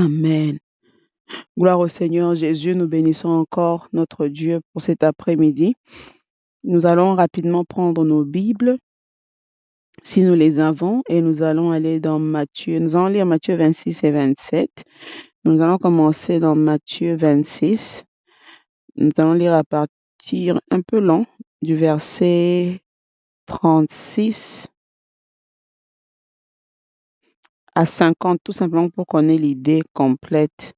Amen. Gloire au Seigneur Jésus, nous bénissons encore notre Dieu pour cet après-midi. Nous allons rapidement prendre nos Bibles, si nous les avons, et nous allons aller dans Matthieu. Nous allons lire Matthieu 26 et 27. Nous allons commencer dans Matthieu 26. Nous allons lire à partir un peu long du verset 36 à 50, tout simplement pour qu'on ait l'idée complète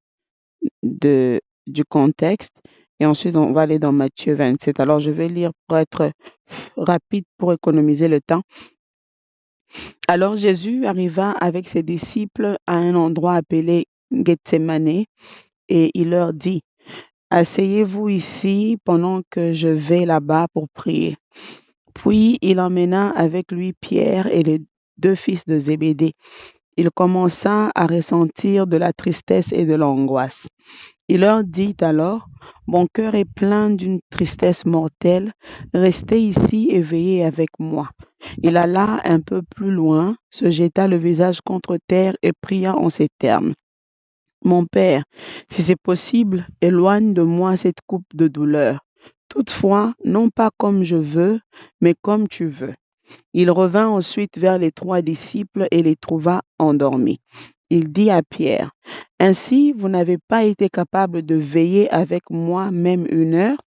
du contexte. Et ensuite, on va aller dans Matthieu 27. Alors, je vais lire pour être rapide, pour économiser le temps. Alors, Jésus arriva avec ses disciples à un endroit appelé Gethsémane et il leur dit, « Asseyez-vous ici pendant que je vais là-bas pour prier. » Puis, il emmena avec lui Pierre et les deux fils de Zébédée. Il commença à ressentir de la tristesse et de l'angoisse. Il leur dit alors, « Mon cœur est plein d'une tristesse mortelle, restez ici et veillez avec moi. » Il alla un peu plus loin, se jeta le visage contre terre et pria en ces termes. « Mon Père, si c'est possible, éloigne de moi cette coupe de douleur. Toutefois, non pas comme je veux, mais comme tu veux. » Il revint ensuite vers les 3 disciples et les trouva endormis. Il dit à Pierre, « Ainsi, vous n'avez pas été capable de veiller avec moi même 1 heure?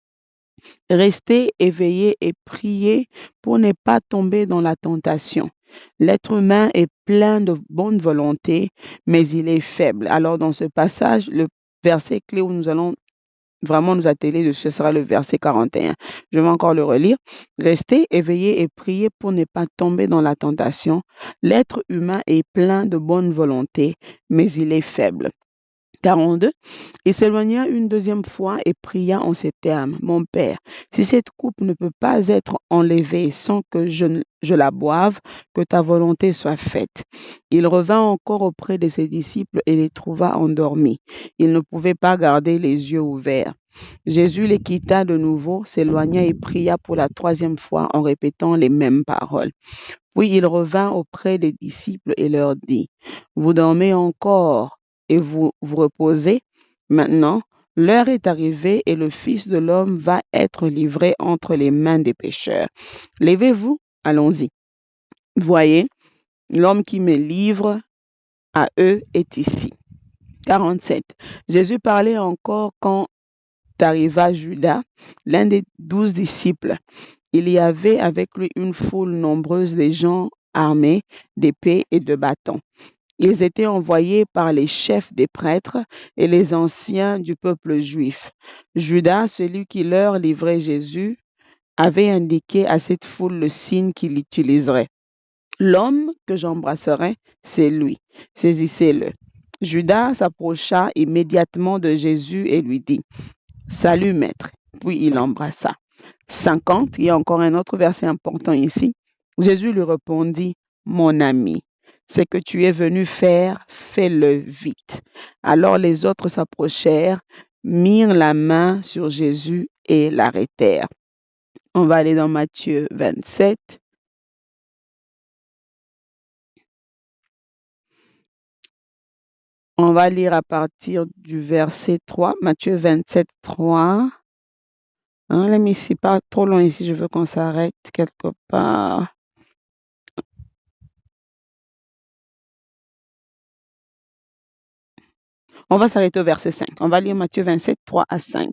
Restez éveillés et priez pour ne pas tomber dans la tentation. L'être humain est plein de bonne volonté, mais il est faible. » Alors dans ce passage, le verset clé où nous allons vraiment nous atteler dessus, ce sera le verset 41. Je vais encore le relire. « Restez éveillés et priez pour ne pas tomber dans la tentation. L'être humain est plein de bonne volonté, mais il est faible. » 42. Il s'éloigna une 2e fois et pria en ces termes, « Mon Père, si cette coupe ne peut pas être enlevée sans que je la boive, que ta volonté soit faite. » Il revint encore auprès de ses disciples et les trouva endormis. Il ne pouvait pas garder les yeux ouverts. Jésus les quitta de nouveau, s'éloigna et pria pour la 3e fois en répétant les mêmes paroles. Puis il revint auprès des disciples et leur dit, « Vous dormez encore et vous vous reposez? Maintenant, l'heure est arrivée et le Fils de l'homme va être livré entre les mains des pécheurs. Levez-vous, allons-y. Voyez, l'homme qui me livre à eux est ici. » 47. Jésus parlait encore quand arriva Judas, l'un des 12 disciples. Il y avait avec lui une foule nombreuse de gens armés d'épées et de bâtons. Ils étaient envoyés par les chefs des prêtres et les anciens du peuple juif. Judas, celui qui leur livrait Jésus, avait indiqué à cette foule le signe qu'il utiliserait. « L'homme que j'embrasserai, c'est lui. Saisissez-le. » Judas s'approcha immédiatement de Jésus et lui dit, « Salut, maître. » Puis il l'embrassa. 50, il y a encore un autre verset important ici. Jésus lui répondit, « Mon ami, ce que tu es venu faire, fais-le vite. » Alors les autres s'approchèrent, mirent la main sur Jésus et l'arrêtèrent. On va aller dans Matthieu 27. On va lire à partir du verset 3, Matthieu 27, 3. Là, mais c'est pas trop long ici, je veux qu'on s'arrête quelque part. On va s'arrêter au verset 5. On va lire Matthieu 27, 3 à 5.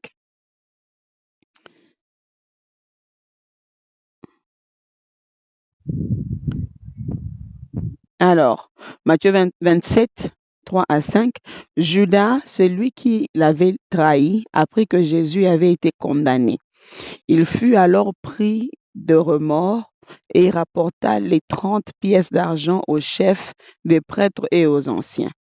Alors, Matthieu 27, 3 à 5. Judas, celui qui l'avait trahi, apprit que Jésus avait été condamné. Il fut alors pris de remords et rapporta les 30 pièces d'argent aux chefs des prêtres et aux anciens.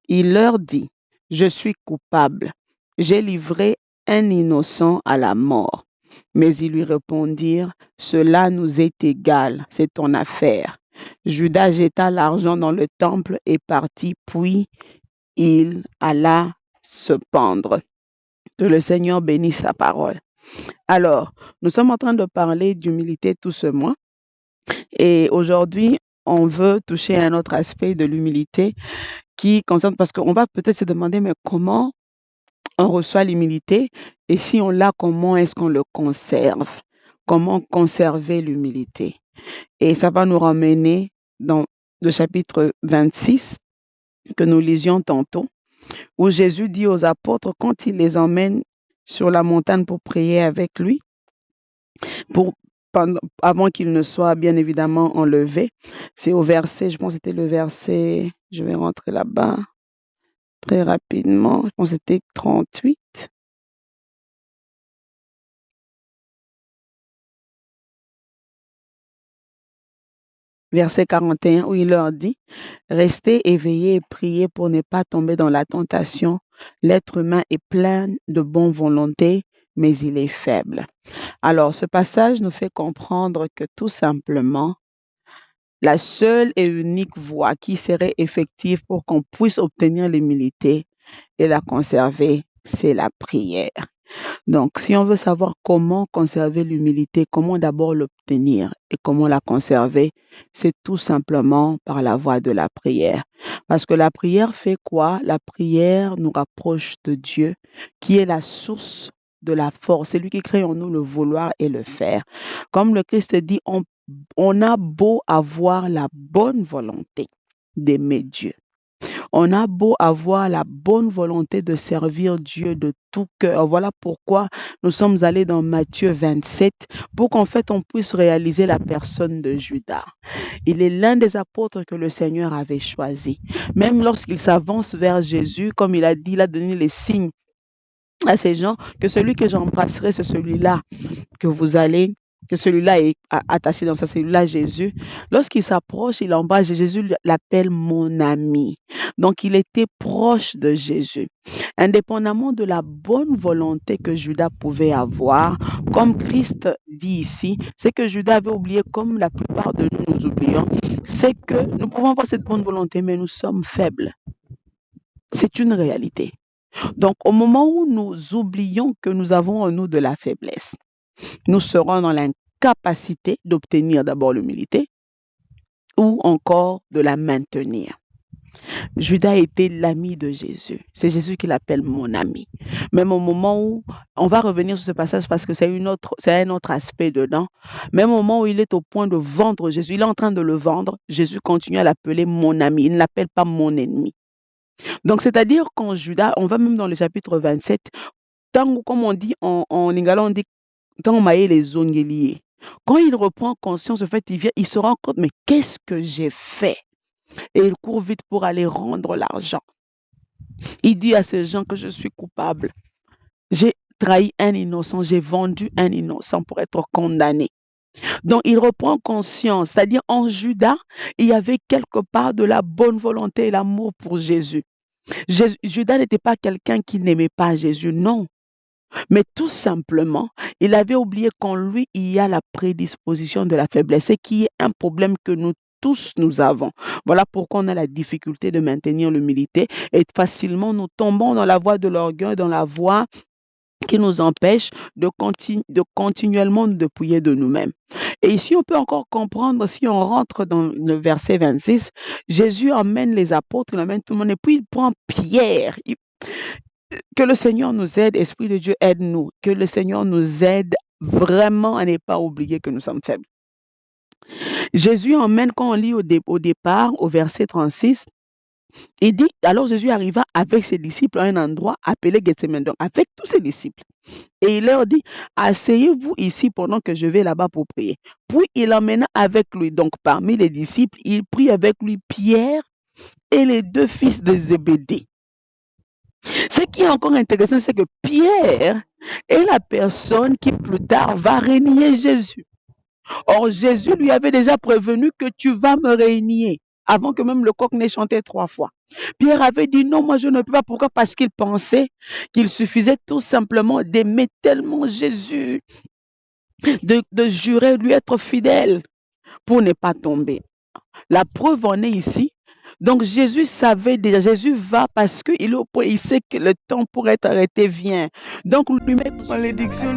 Il leur dit, « Je suis coupable. J'ai livré un innocent à la mort. » Mais ils lui répondirent, « Cela nous est égal, c'est ton affaire. » Judas jeta l'argent dans le temple et partit, puis il alla se pendre. Que le Seigneur bénisse sa parole. Alors, nous sommes en train de parler d'humilité tout ce mois et aujourd'hui, on veut toucher à un autre aspect de l'humilité qui concerne, parce qu'on va peut-être se demander, mais comment on reçoit l'humilité et si on l'a, comment est-ce qu'on le conserve? Comment conserver l'humilité? Et ça va nous ramener dans le chapitre 26 que nous lisions tantôt, où Jésus dit aux apôtres, quand il les emmène sur la montagne pour prier avec lui, avant qu'il ne soit bien évidemment enlevé, c'est au verset, je pense que c'était le verset, je vais rentrer là-bas très rapidement, je pense que c'était 38. Verset 41, où il leur dit, restez éveillés et priez pour ne pas tomber dans la tentation. L'être humain est plein de bonne volonté, mais il est faible. Alors, ce passage nous fait comprendre que tout simplement, la seule et unique voie qui serait effective pour qu'on puisse obtenir l'humilité et la conserver, c'est la prière. Donc, si on veut savoir comment conserver l'humilité, comment d'abord l'obtenir et comment la conserver, c'est tout simplement par la voie de la prière. Parce que la prière fait quoi? La prière nous rapproche de Dieu, qui est la source de la force. C'est lui qui crée en nous le vouloir et le faire. Comme le Christ dit, on a beau avoir la bonne volonté d'aimer Dieu. On a beau avoir la bonne volonté de servir Dieu de tout cœur. Voilà pourquoi nous sommes allés dans Matthieu 27 pour qu'en fait on puisse réaliser la personne de Judas. Il est l'un des apôtres que le Seigneur avait choisi. Même lorsqu'il s'avance vers Jésus, comme il a dit, il a donné les signes à ces gens que celui que j'embrasserai, c'est celui-là que celui-là est attaché dans sa cellule-là, Jésus. Lorsqu'il s'approche, il embrasse Jésus, l'appelle mon ami. Donc, il était proche de Jésus. Indépendamment de la bonne volonté que Judas pouvait avoir, comme Christ dit ici, c'est que Judas avait oublié, comme la plupart de nous oublions, c'est que nous pouvons avoir cette bonne volonté, mais nous sommes faibles. C'est une réalité. Donc, au moment où nous oublions que nous avons en nous de la faiblesse, nous serons dans l'incapacité d'obtenir d'abord l'humilité ou encore de la maintenir. Judas était l'ami de Jésus. C'est Jésus qui l'appelle mon ami. Même au moment où, on va revenir sur ce passage parce que c'est un autre aspect dedans, même au moment où il est au point de vendre Jésus, il est en train de le vendre, Jésus continue à l'appeler mon ami, il ne l'appelle pas mon ennemi. Donc, c'est-à-dire quand Judas, on va même dans le chapitre 27, comme on dit en lingala, on dit les ongeliers. Quand il reprend conscience, en fait, il se rend compte, mais qu'est-ce que j'ai fait? Et il court vite pour aller rendre l'argent. Il dit à ces gens que je suis coupable. J'ai trahi un innocent, j'ai vendu un innocent pour être condamné. Donc, il reprend conscience, c'est-à-dire en Judas, il y avait quelque part de la bonne volonté et l'amour pour Jésus. Judas n'était pas quelqu'un qui n'aimait pas Jésus, non. Mais tout simplement, il avait oublié qu'en lui, il y a la prédisposition de la faiblesse, et qui est un problème que nous avons. Voilà pourquoi on a la difficulté de maintenir l'humilité et facilement nous tombons dans la voie de l'orgueil, dans la voie qui nous empêche de continuellement nous dépouiller de nous-mêmes. Et ici, on peut encore comprendre, si on rentre dans le verset 26, Jésus emmène les apôtres, il emmène tout le monde, et puis il prend Pierre. Que le Seigneur nous aide, Esprit de Dieu, aide-nous. Que le Seigneur nous aide vraiment à ne pas oublier que nous sommes faibles. Jésus emmène, quand on lit au départ, au verset 36, il dit, alors Jésus arriva avec ses disciples à un endroit appelé Gethsemane, donc avec tous ses disciples. Et il leur dit, asseyez-vous ici pendant que je vais là-bas pour prier. Puis il emmena avec lui, donc parmi les disciples, il prit avec lui Pierre et les deux fils de Zébédée. Ce qui est encore intéressant, c'est que Pierre est la personne qui plus tard va renier Jésus. Or, Jésus lui avait déjà prévenu que tu vas me renier avant que même le coq n'ait chanté 3 fois. Pierre avait dit non, moi je ne peux pas. Pourquoi? Parce qu'il pensait qu'il suffisait tout simplement d'aimer tellement Jésus, de jurer lui être fidèle pour ne pas tomber. La preuve en est ici. Donc Jésus savait déjà, Jésus va parce qu'il il sait que le temps pour être arrêté vient. Donc lui-même, malédiction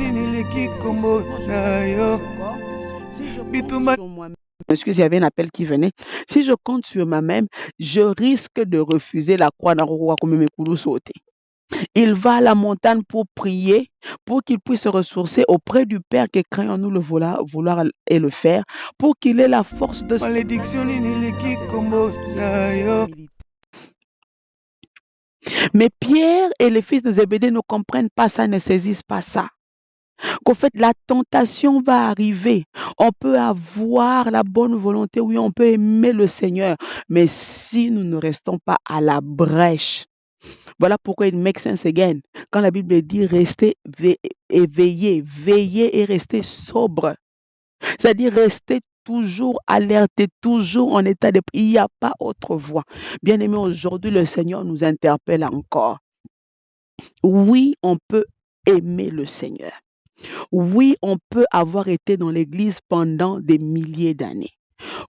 Excusez, il y avait un appel qui venait. Si je compte sur moi-même, je risque de refuser la croix dans le comme mes coups sauter. Il va à la montagne pour prier, pour qu'il puisse se ressourcer auprès du Père que craignons-nous le vouloir et le faire, pour qu'il ait la force de Mais Pierre et les fils de Zébédée ne comprennent pas ça, ne saisissent pas ça. Qu'en fait, la tentation va arriver. On peut avoir la bonne volonté, oui, on peut aimer le Seigneur, mais si nous ne restons pas à la brèche, voilà pourquoi il make sense again. Quand la Bible dit rester éveillé, veiller et rester sobre, c'est-à-dire rester toujours alerté, toujours en état de... Il n'y a pas autre voie. Bien aimé, aujourd'hui, le Seigneur nous interpelle encore. Oui, on peut aimer le Seigneur. Oui, on peut avoir été dans l'Église pendant des milliers d'années.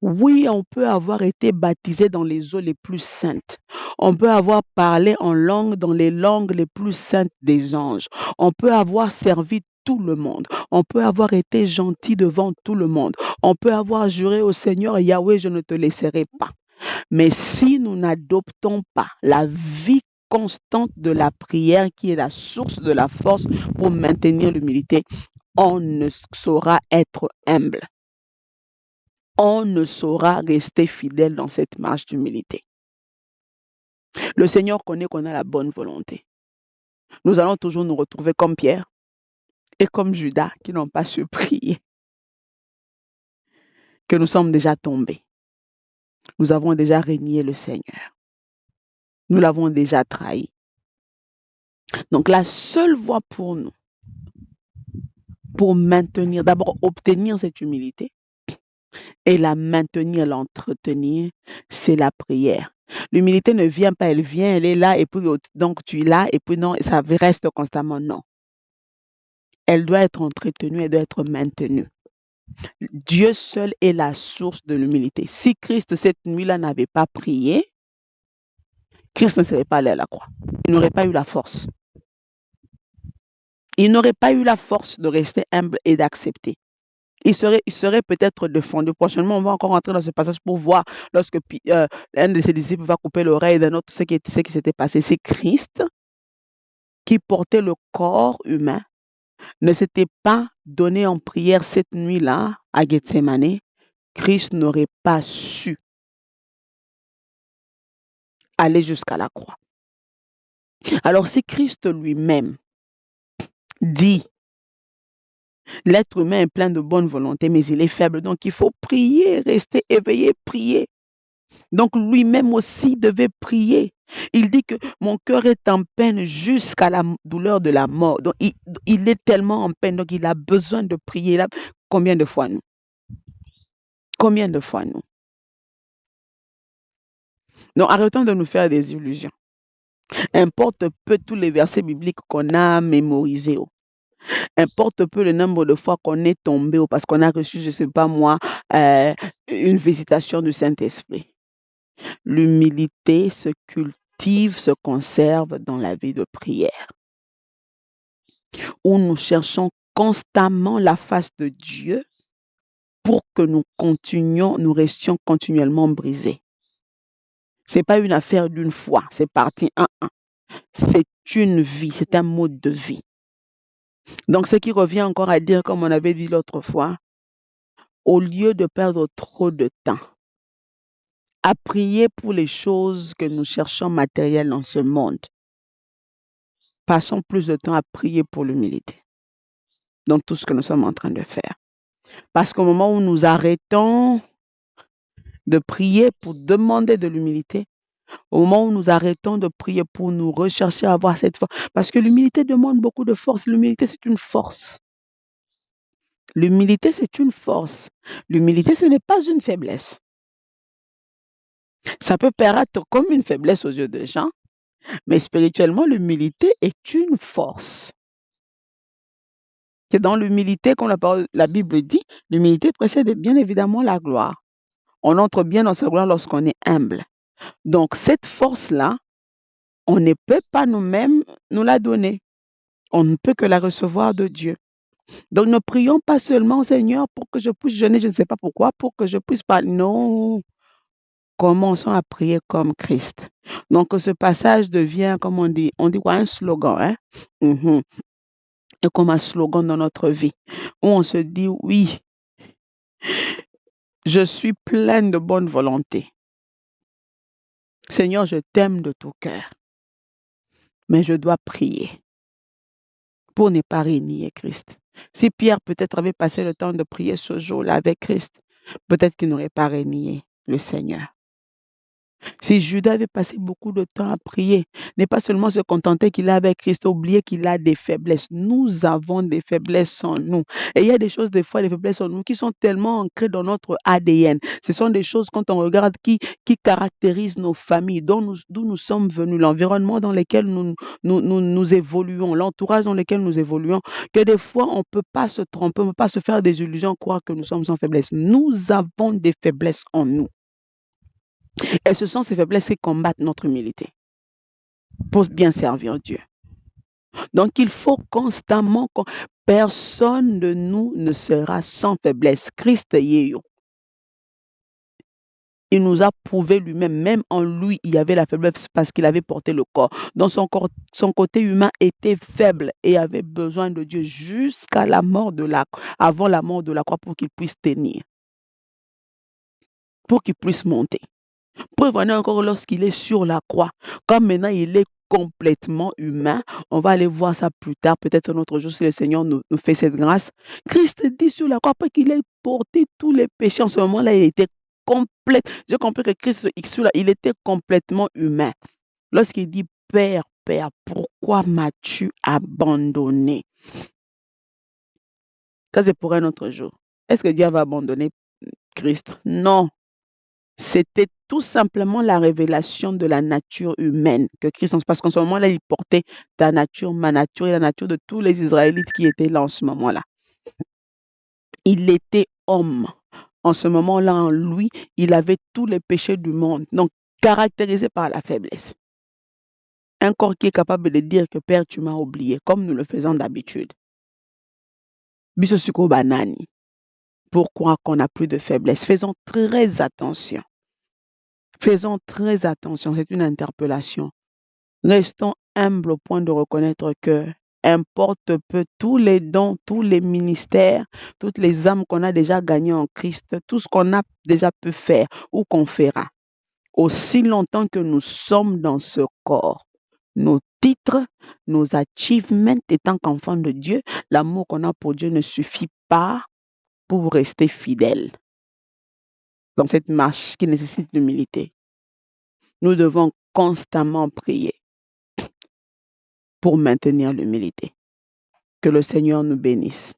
Oui, on peut avoir été baptisé dans les eaux les plus saintes. On peut avoir parlé en langue dans les langues les plus saintes des anges. On peut avoir servi tout le monde. On peut avoir été gentil devant tout le monde. On peut avoir juré au Seigneur, Yahweh, je ne te laisserai pas. Mais si nous n'adoptons pas la vie constante de la prière qui est la source de la force pour maintenir l'humilité, on ne saura être humble. On ne saura rester fidèle dans cette marche d'humilité. Le Seigneur connaît qu'on a la bonne volonté. Nous allons toujours nous retrouver comme Pierre et comme Judas qui n'ont pas su prier, que nous sommes déjà tombés. Nous avons déjà régné le Seigneur. Nous l'avons déjà trahi. Donc la seule voie pour nous, pour maintenir, d'abord obtenir cette humilité et la maintenir, l'entretenir, c'est la prière. L'humilité ne vient pas, elle vient, elle est là et puis donc tu es là et puis non, ça reste constamment, non. Elle doit être entretenue, elle doit être maintenue. Dieu seul est la source de l'humilité. Si Christ cette nuit-là n'avait pas prié, Christ ne serait pas allé à la croix. Il n'aurait pas eu la force. Il n'aurait pas eu la force de rester humble et d'accepter. Il serait peut-être défendu. Prochainement, on va encore entrer dans ce passage pour voir lorsque un de ses disciples va couper l'oreille d'un autre, ce qui s'était passé. C'est Christ qui portait le corps humain, ne s'était pas donné en prière cette nuit-là à Gethsemane. Christ n'aurait pas su aller jusqu'à la croix. Alors si Christ lui-même dit, l'être humain est plein de bonne volonté, mais il est faible, donc il faut prier, rester éveillé, prier. Donc lui-même aussi devait prier. Il dit que mon cœur est en peine jusqu'à la douleur de la mort. Donc il est tellement en peine, donc il a besoin de prier. Là, combien de fois nous? Combien de fois nous? Donc arrêtons de nous faire des illusions. Importe peu tous les versets bibliques qu'on a mémorisés. Importe peu le nombre de fois qu'on est tombé ou parce qu'on a reçu, je ne sais pas moi, une visitation du Saint-Esprit. L'humilité se cultive, se conserve dans la vie de prière, où nous cherchons constamment la face de Dieu pour que nous restions continuellement brisés. Ce n'est pas une affaire d'une fois, c'est parti 1-1. C'est une vie, c'est un mode de vie. Donc, ce qui revient encore à dire, comme on avait dit l'autre fois, au lieu de perdre trop de temps à prier pour les choses que nous cherchons matérielles dans ce monde, passons plus de temps à prier pour l'humilité dans tout ce que nous sommes en train de faire. Parce qu'au moment où nous arrêtons de prier pour demander de l'humilité, au moment où nous arrêtons de prier pour nous rechercher à avoir cette force, parce que l'humilité demande beaucoup de force. L'humilité, c'est une force. L'humilité, c'est une force. L'humilité, ce n'est pas une faiblesse. Ça peut paraître comme une faiblesse aux yeux des gens, mais spirituellement, l'humilité est une force. C'est dans l'humilité, comme la Bible dit, l'humilité précède bien évidemment la gloire. On entre bien dans sa gloire lorsqu'on est humble. Donc, cette force-là, on ne peut pas nous-mêmes nous la donner. On ne peut que la recevoir de Dieu. Donc, ne prions pas seulement, Seigneur, pour que je puisse jeûner, je ne sais pas pourquoi, pour que je puisse pas. Non, commençons à prier comme Christ. Donc, ce passage devient, comme on dit quoi, un slogan, hein? Mhm. Et comme un slogan dans notre vie, où on se dit, oui, je suis pleine de bonne volonté. Seigneur, je t'aime de tout cœur, mais je dois prier pour ne pas renier Christ. Si Pierre peut-être avait passé le temps de prier ce jour-là avec Christ, peut-être qu'il n'aurait pas renié le Seigneur. Si Judas avait passé beaucoup de temps à prier, n'est pas seulement se contenter qu'il est avec Christ, oublier qu'il a des faiblesses. Nous avons des faiblesses en nous. Et il y a des choses, des fois, des faiblesses en nous qui sont tellement ancrées dans notre ADN. Ce sont des choses, quand on regarde, qui caractérisent nos familles, d'où nous sommes venus, l'environnement dans lequel nous évoluons, l'entourage dans lequel nous évoluons, que des fois, on ne peut pas se tromper, on ne peut pas se faire des illusions, croire que nous sommes sans faiblesse. Nous avons des faiblesses en nous. Et ce sont ces faiblesses qui combattent notre humilité pour bien servir Dieu. Donc, il faut constamment, personne de nous ne sera sans faiblesse. Christ Yéyo. Il nous a prouvé lui-même, même en lui, il y avait la faiblesse parce qu'il avait porté le corps. Donc, son côté humain était faible et avait besoin de Dieu jusqu'à la mort avant la mort de la croix pour qu'il puisse tenir, pour qu'il puisse monter. Preuve en est encore lorsqu'il est sur la croix. Comme maintenant il est complètement humain, on va aller voir ça plus tard, peut-être un autre jour si le Seigneur nous fait cette grâce. Christ dit sur la croix, après qu'il ait porté tous les péchés, en ce moment-là, il était complet. J'ai compris que Christ, il était complètement humain. Lorsqu'il dit, Père, Père, pourquoi m'as-tu abandonné? Ça, c'est pour un autre jour. Est-ce que Dieu va abandonner Christ? Non. C'était tout simplement la révélation de la nature humaine que Christ, parce qu'en ce moment-là, il portait ta nature, ma nature et la nature de tous les Israélites qui étaient là en ce moment-là. Il était homme. En ce moment-là, en lui, il avait tous les péchés du monde, donc caractérisé par la faiblesse. Un corps qui est capable de dire que Père, tu m'as oublié, comme nous le faisons d'habitude. Bisosuko banani. Pourquoi qu'on n'a plus de faiblesse? Faisons très attention. Faisons très attention, c'est une interpellation. Restons humbles au point de reconnaître que, importe peu tous les dons, tous les ministères, toutes les âmes qu'on a déjà gagnées en Christ, tout ce qu'on a déjà pu faire ou qu'on fera, aussi longtemps que nous sommes dans ce corps, nos titres, nos achievements étant qu'enfants de Dieu, l'amour qu'on a pour Dieu ne suffit pas pour rester fidèle dans cette marche qui nécessite l'humilité. Nous devons constamment prier pour maintenir l'humilité. Que le Seigneur nous bénisse.